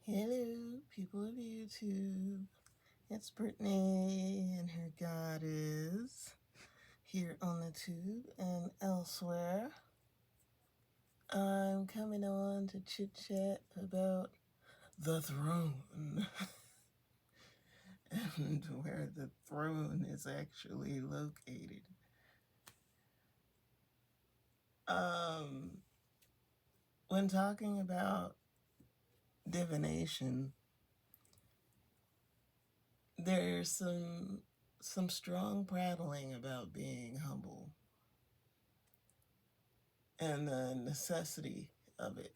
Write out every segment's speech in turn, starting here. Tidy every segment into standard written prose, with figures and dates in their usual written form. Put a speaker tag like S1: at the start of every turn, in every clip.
S1: Hello, people of YouTube. It's Brittany and her goddess here on the tube and elsewhere. I'm coming on to chit chat about the throne and where the throne is actually located. When talking about divination, there's some strong prattling about being humble and the necessity of it.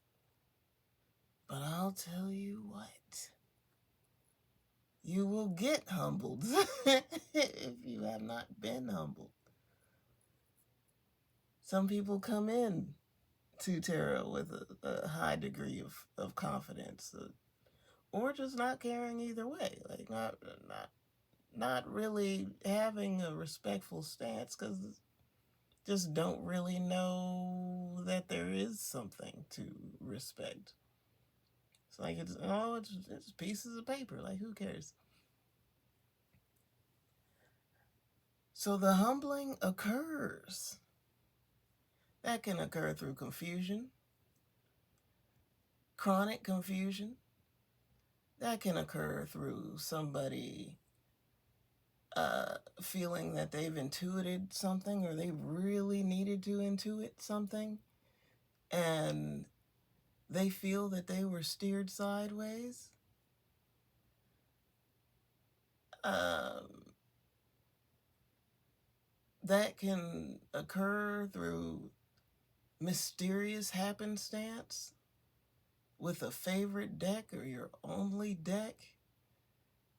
S1: But I'll tell you what, you will get humbled if you have not been humbled. Some people come in to tarot with a high degree of confidence, or just not caring either way, like not really having a respectful stance because just don't really know that there is something to respect. It's like it's pieces of paper. Like, who cares? So the humbling occurs. That can occur through confusion, chronic confusion. That can occur through somebody feeling that they've intuited something, or they really needed to intuit something, and they feel that they were steered sideways. That can occur through mysterious happenstance with a favorite deck or your only deck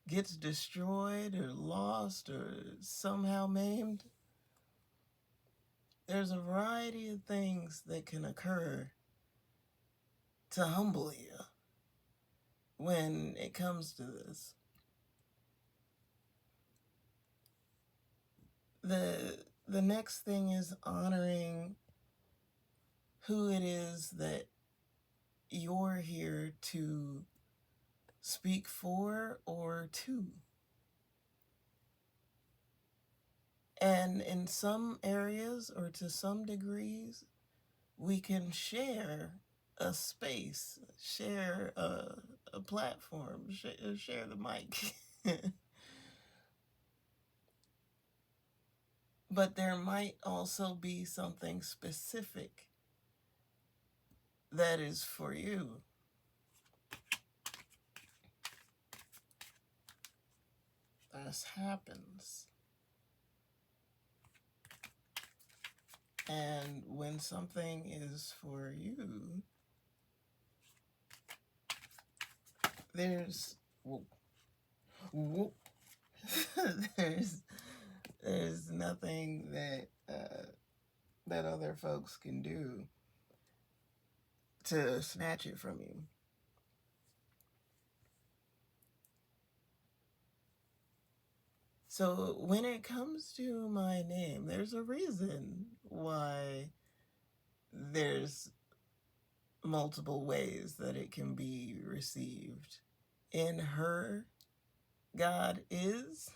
S1: gets destroyed or lost or somehow maimed. There's a variety of things that can occur to humble you when it comes to this. The next thing is honoring who it is that you're here to speak for or to. And in some areas, or to some degrees, we can share a space, share a platform, share the mic. But there might also be something specific that is for you. This happens. And when something is for you, there's there's nothing that that other folks can do to snatch it from you. So when it comes to my name, there's a reason why there's multiple ways that it can be received. In her, God is,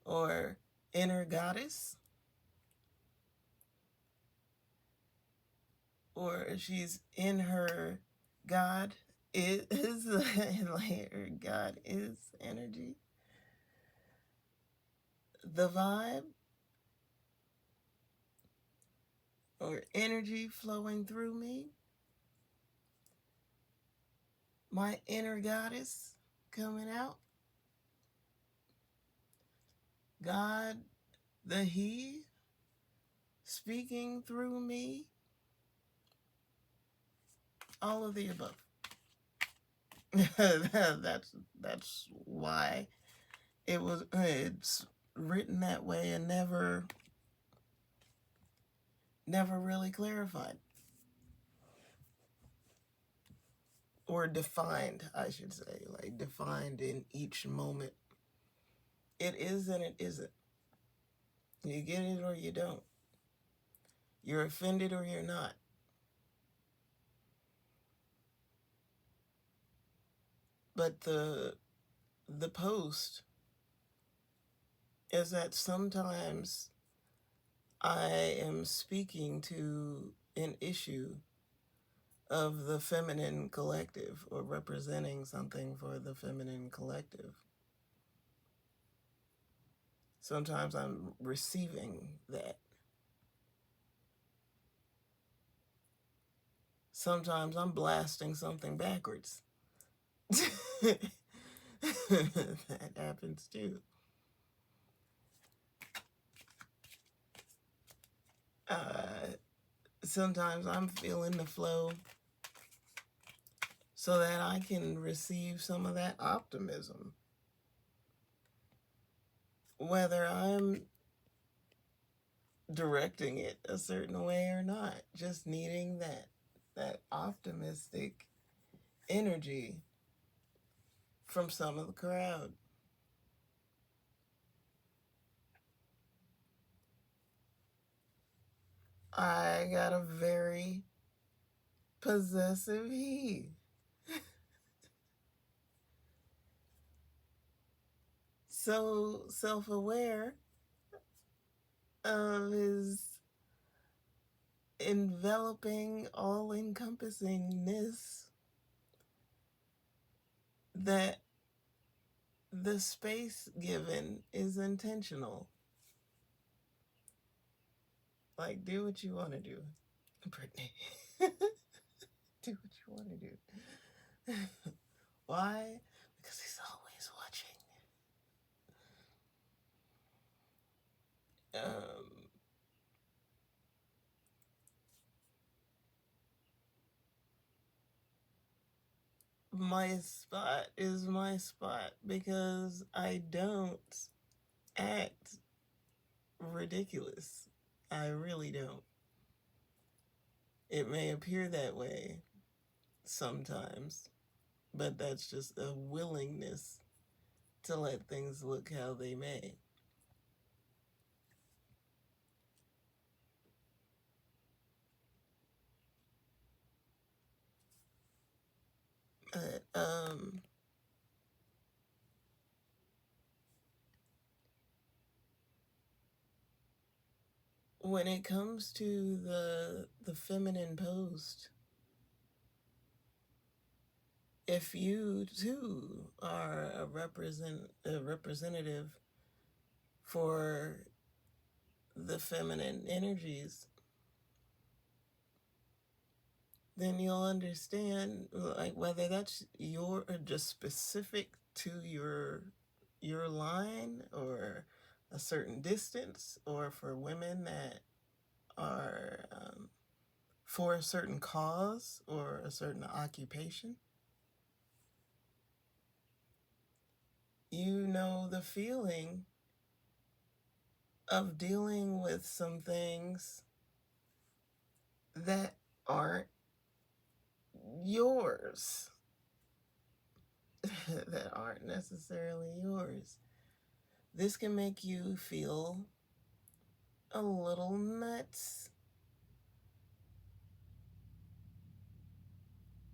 S1: or inner goddess, or she's in her, God is, like her God is energy. The vibe, or energy flowing through me, my inner goddess coming out, God, the He, speaking through me, all of the above. that's why it's written that way and never really clarified or defined, I should say, like defined in each moment. It is and it isn't. You get it or you don't. You're offended or you're not. But the post is that sometimes I am speaking to an issue of the feminine collective, or representing something for the feminine collective. Sometimes I'm receiving that. Sometimes I'm blasting something backwards. That happens too. Sometimes I'm feeling the flow so that I can receive some of that optimism. Whether I'm directing it a certain way or not, just needing that optimistic energy from some of the crowd. I got a very possessive he. So self-aware of his enveloping, all-encompassingness, that the space given is intentional. Like, do what you want to do, Brittany. Do what you want to do. Why? Because he's always watching. My spot is my spot because I don't act ridiculous. I really don't. It may appear that way sometimes, but that's just a willingness to let things look how they may. But when it comes to the feminine post, if you too are a representative for the feminine energies, then you'll understand, like, whether that's your just specific to your line, or a certain distance, or for women that are for a certain cause or a certain occupation. You know the feeling of dealing with some things that aren't yours, that aren't necessarily yours. This can make you feel a little nuts,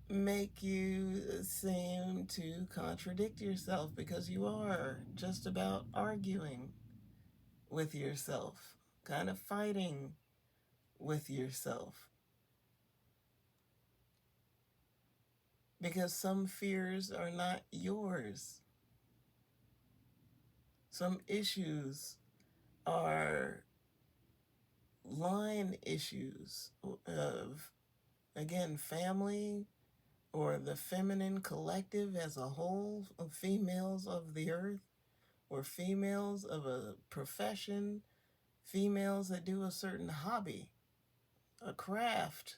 S1: make you seem to contradict yourself, because you are just about arguing with yourself, kind of fighting with yourself. Because some fears are not yours. Some issues are line issues of, again, family, or the feminine collective as a whole, of females of the earth, or females of a profession, females that do a certain hobby, a craft.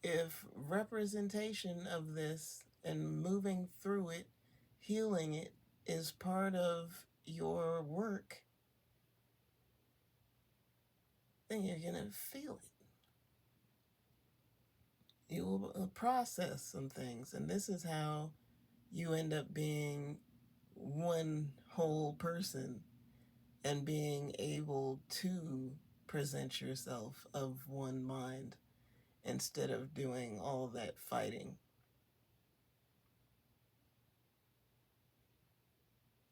S1: If representation of this and moving through it, healing it, is part of your work, then you're going to feel it. You will process some things, and this is how you end up being one whole person and being able to present yourself of one mind instead of doing all that fighting.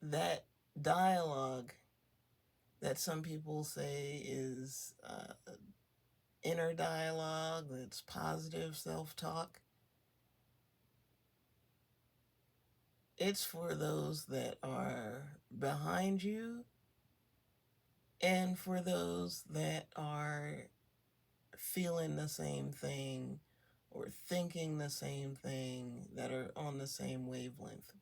S1: That dialogue that some people say is inner dialogue, that's positive self-talk, it's for those that are behind you and for those that are feeling the same thing or thinking the same thing, that are on the same wavelength.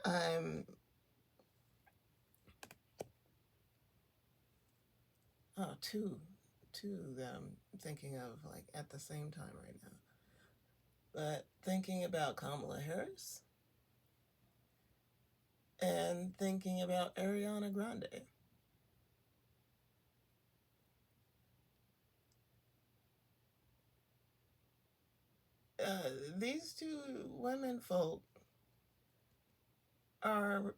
S1: I'm two that I'm thinking of like at the same time right now. But thinking about Kamala Harris and thinking about Ariana Grande. These two women folk are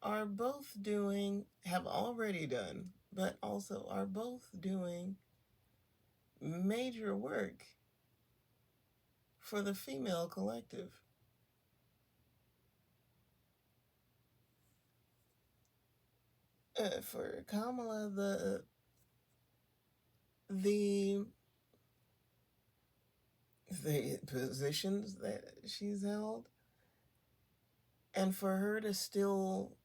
S1: are both doing, have already done, but also are both doing major work for the female collective. For Kamala, the the positions that she's held, and for her to still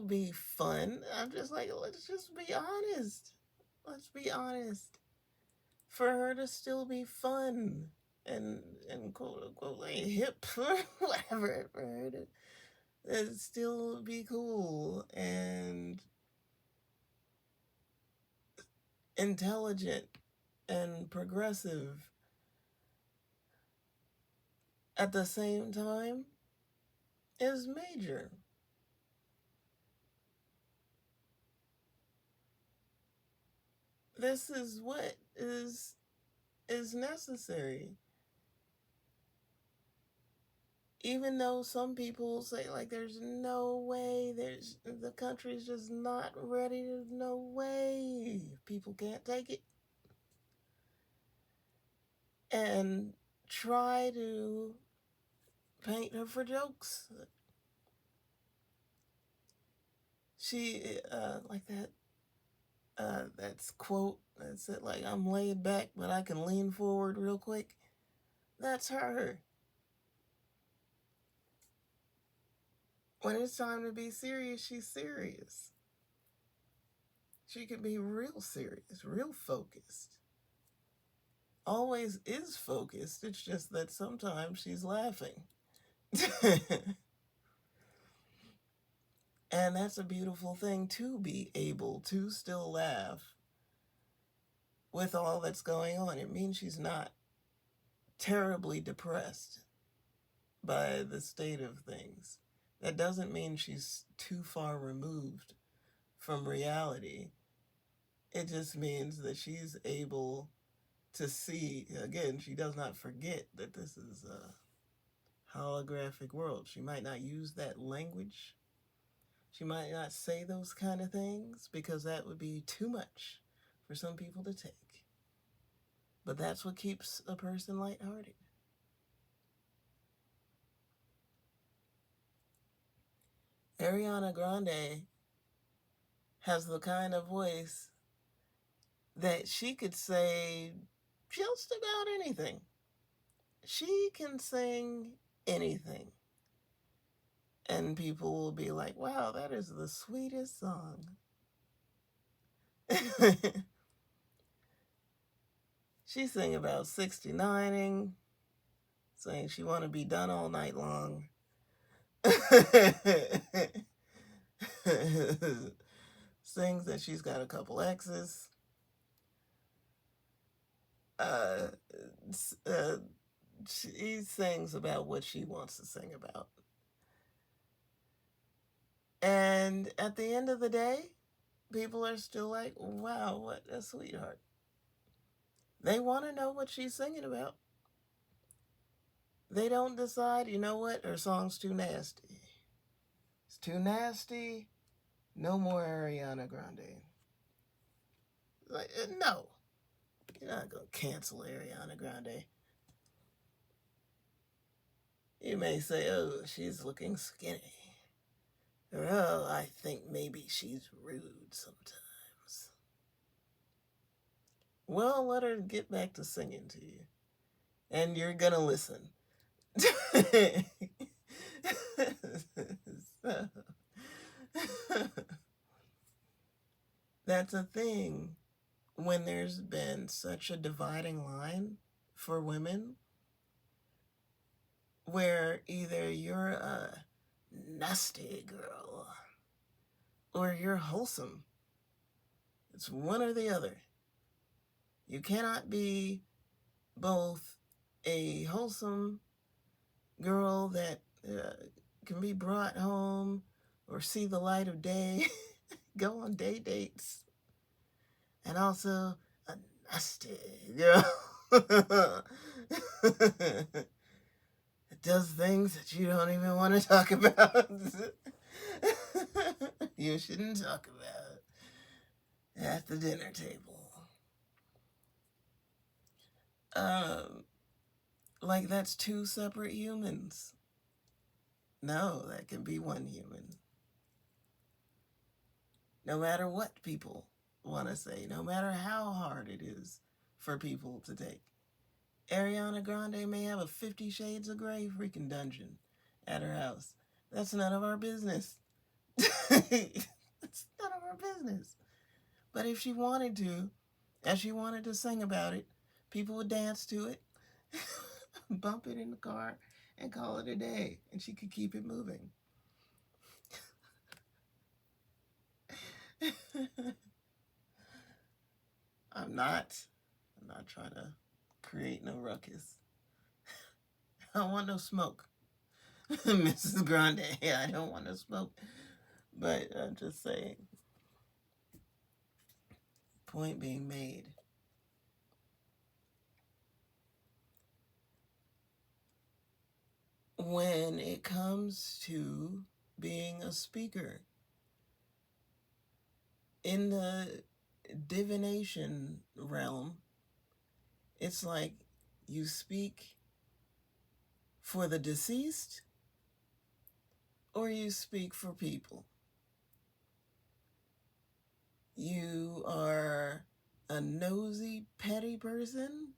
S1: be fun. I'm just like, let's just be honest. Let's be honest. For her to still be fun and quote unquote like hip or whatever, for her to still be cool and intelligent and progressive at the same time is major. This is what is necessary. Even though some people say like there's no way, the country's just not ready, there's no way, people can't take it, and try to paint her for jokes. She like that's quote that said like, I'm laid back but I can lean forward real quick. That's her. When it's time to be serious, she's serious. She can be real serious, real focused. Always is focused. It's just that sometimes she's laughing. And that's a beautiful thing, to be able to still laugh with all that's going on. It means she's not terribly depressed by the state of things. That doesn't mean she's too far removed from reality. It just means that she's able to see, again, she does not forget that this is a holographic world. She might not use that language. She might not say those kind of things because that would be too much for some people to take. But that's what keeps a person lighthearted. Ariana Grande has the kind of voice that she could say just about anything. She can sing anything. And people will be like, wow, that is the sweetest song. She sang about 69ing, saying she want to be done all night long. Sings that she's got a couple exes. She sings about what she wants to sing about. And at the end of the day, people are still like, wow, what a sweetheart. They want to know what she's singing about. They don't decide, you know what, her song's too nasty. It's too nasty. No more Ariana Grande. Like, no. You're not going to cancel Ariana Grande. You may say, oh, she's looking skinny. Or, oh, I think maybe she's rude sometimes. Well, let her get back to singing to you. And you're going to listen. So, that's a thing when there's been such a dividing line for women where either you're a nasty girl or you're wholesome. It's one or the other. You cannot be both a wholesome girl that can be brought home or see the light of day, go on dates, and also a nasty girl. It does things that you don't even want to talk about. You shouldn't talk about at the dinner table. Like that's two separate humans. No, that can be one human. No matter what people want to say, no matter how hard it is for people to take. Ariana Grande may have a 50 Shades of Grey freaking dungeon at her house. That's none of our business. It's none of our business. But if she wanted to, and she wanted to sing about it, people would dance to it, bump it in the car, and call it a day, and she could keep it moving. I'm not trying to create no ruckus. I don't want no smoke. Mrs. Grande, I don't want no smoke. But I'm just saying. Point being made. When it comes to being a speaker, in the divination realm, it's like you speak for the deceased or you speak for people. You are a nosy, petty person,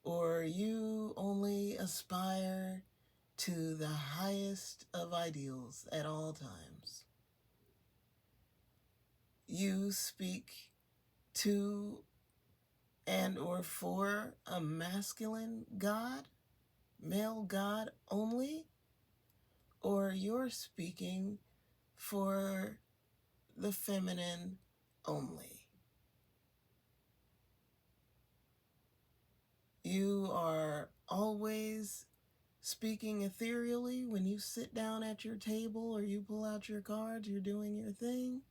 S1: or you only aspire to the highest of ideals at all times. You speak to and or for a masculine God, male God only, or you're speaking for the feminine only. You are always speaking ethereally when you sit down at your table or you pull out your cards, you're doing your thing,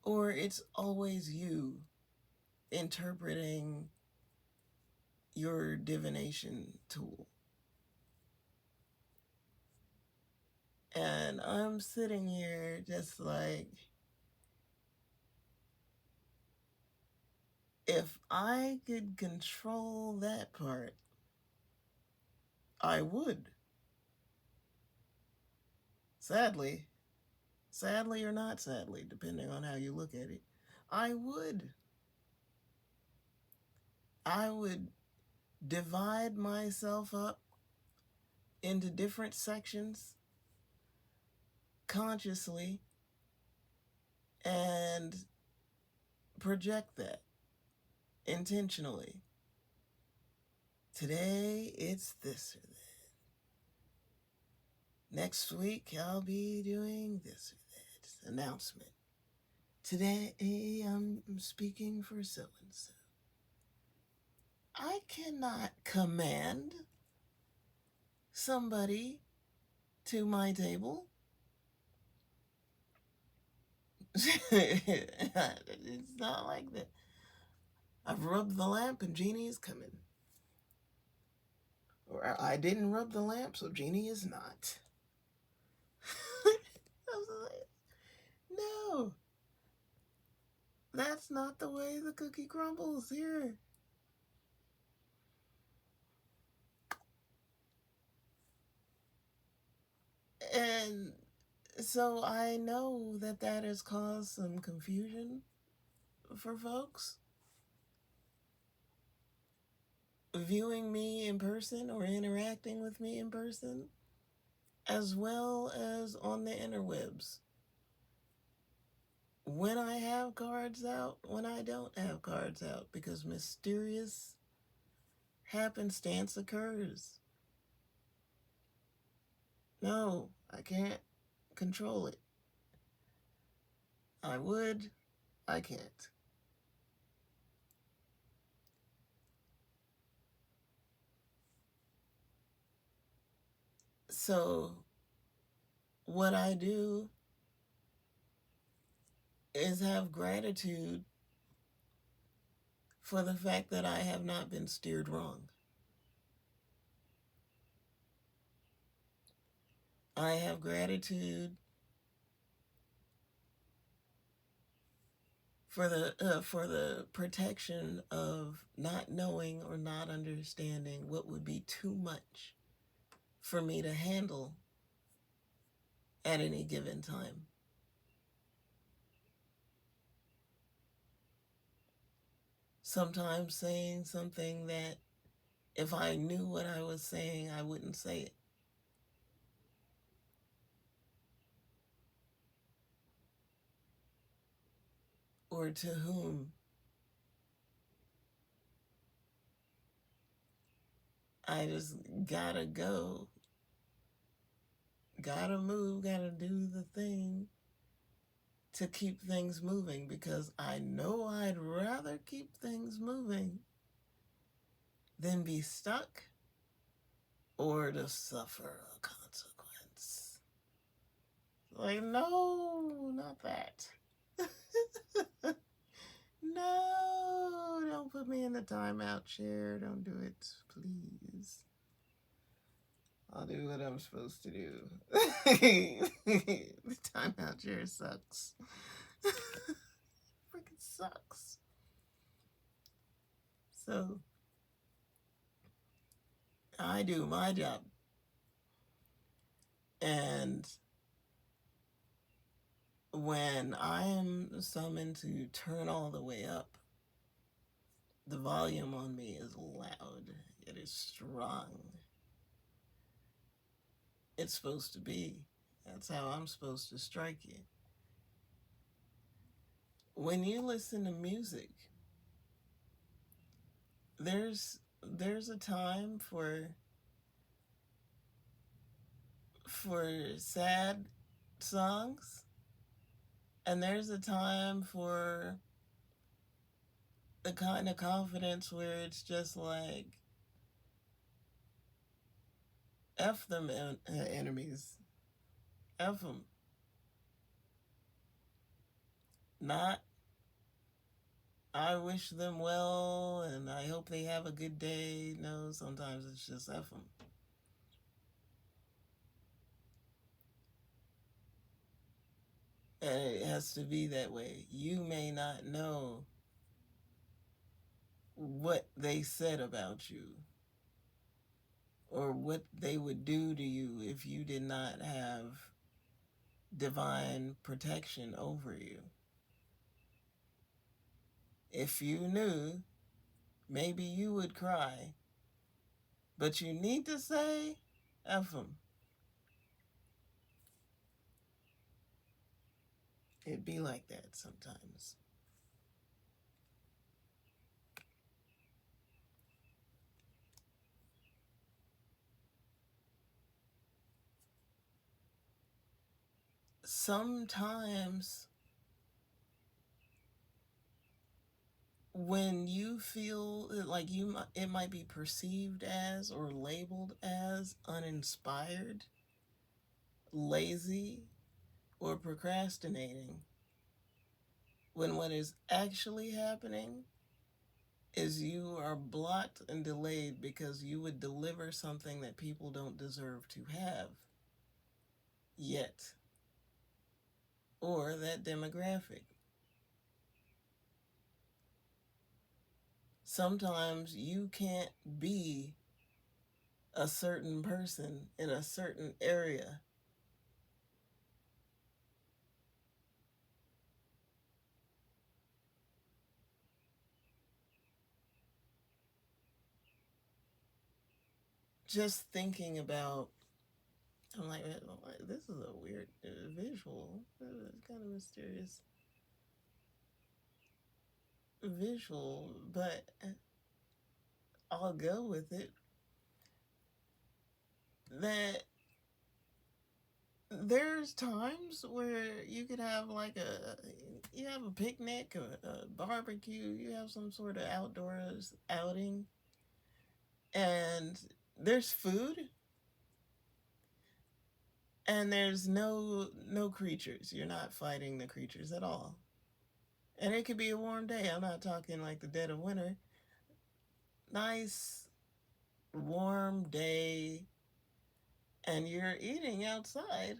S1: or it's always you interpreting your divination tool. And I'm sitting here just like, if I could control that part, I would. Sadly or not sadly, depending on how you look at it, I would. I would divide myself up into different sections consciously and project that intentionally. Today, it's this or that. Next week, I'll be doing this or that announcement. Today, I'm speaking for so-and-so. I cannot command somebody to my table. It's not like that. I've rubbed the lamp and Jeannie's coming. Or I didn't rub the lamp, so Jeannie is not. I was like, no, that's not the way the cookie crumbles here. And so I know that that has caused some confusion for folks viewing me in person or interacting with me in person, as well as on the interwebs. When I have cards out, when I don't have cards out, because mysterious happenstance occurs. No, I can't control it. I would, I can't. So, what I do is have gratitude for the fact that I have not been steered wrong. I have gratitude for the protection of not knowing or not understanding what would be too much for me to handle at any given time. Sometimes saying something that if I knew what I was saying, I wouldn't say it. Or to whom. I just gotta go, gotta move, gotta do the thing to keep things moving, because I know I'd rather keep things moving than be stuck or to suffer a consequence. Like, no, not that. No, don't put me in the timeout chair. Don't do it, please. I'll do what I'm supposed to do. The timeout chair sucks. Freaking sucks. So, I do my job. And when I am summoned to turn all the way up, the volume on me is loud. It is strong. It's supposed to be. That's how I'm supposed to strike you. When you listen to music, there's a time for sad songs, and there's a time for the kind of confidence where it's just like, F them enemies. F them. Not, I wish them well and I hope they have a good day. No, sometimes it's just F them. And it has to be that way. You may not know what they said about you or what they would do to you if you did not have divine protection over you. If you knew, maybe you would cry, but you need to say, F them. It'd be like that sometimes. Sometimes when you feel like it might be perceived as or labeled as uninspired, lazy, or procrastinating, when what is actually happening is you are blocked and delayed because you would deliver something that people don't deserve to have yet, or that demographic. Sometimes you can't be a certain person in a certain area. Just thinking about, I'm like, this is a weird visual. It's kind of mysterious visual, but I'll go with it. That there's times where you could have like you have a picnic, a barbecue, you have some sort of outdoors outing, and there's food, and there's no creatures. You're not fighting the creatures at all. And it could be a warm day. I'm not talking like the dead of winter. Nice warm day, and you're eating outside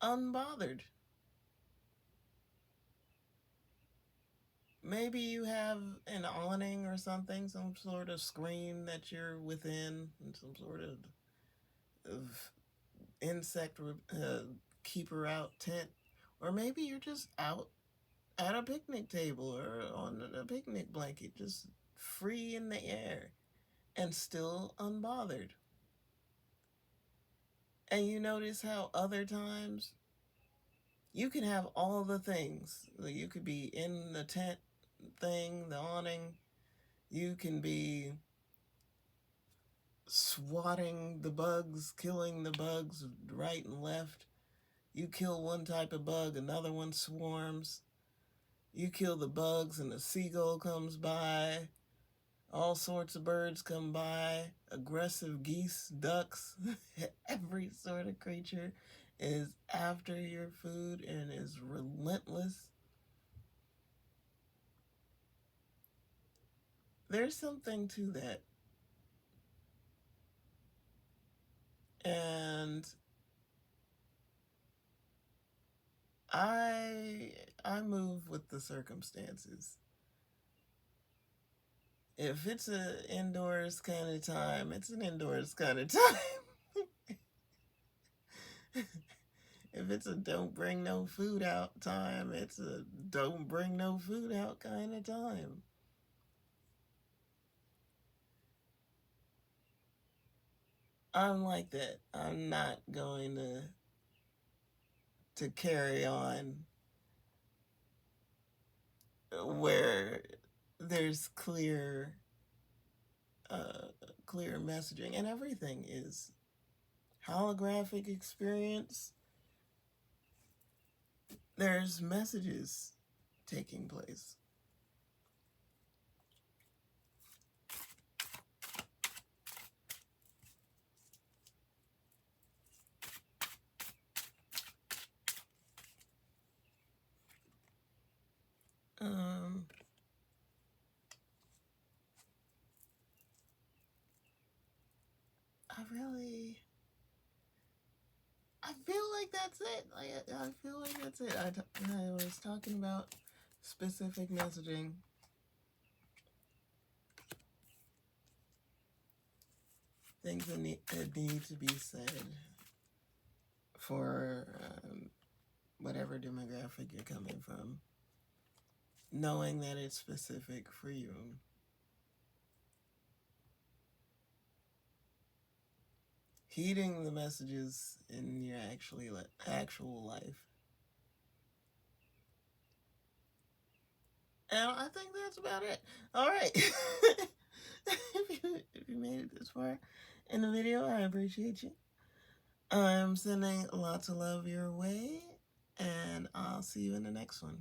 S1: unbothered. Maybe you have an awning or something, some sort of screen that you're within, and some sort of insect keeper out tent. Or maybe you're just out at a picnic table or on a picnic blanket, just free in the air and still unbothered. And you notice how other times you can have all the things. You could be in the tent thing, the awning. You can be swatting the bugs, killing the bugs right and left. You kill one type of bug, another one swarms. You kill the bugs and a seagull comes by. All sorts of birds come by. Aggressive geese, ducks, every sort of creature is after your food and is relentless. There's something to that. And I move with the circumstances. If it's an indoors kind of time, it's an indoors kind of time. If it's a don't bring no food out time, it's a don't bring no food out kind of time. I'm like that. I'm not going to carry on where there's clear messaging, and everything is holographic experience. There's messages taking place. Um, I feel like that's it. I feel like that's it. I was talking about specific messaging. Things that need to be said for whatever demographic you're coming from, knowing that it's specific for you. Heeding the messages in your actual life. And I think that's about it. All right. if you made it this far in the video, I appreciate you. I'm sending lots of love your way, and I'll see you in the next one.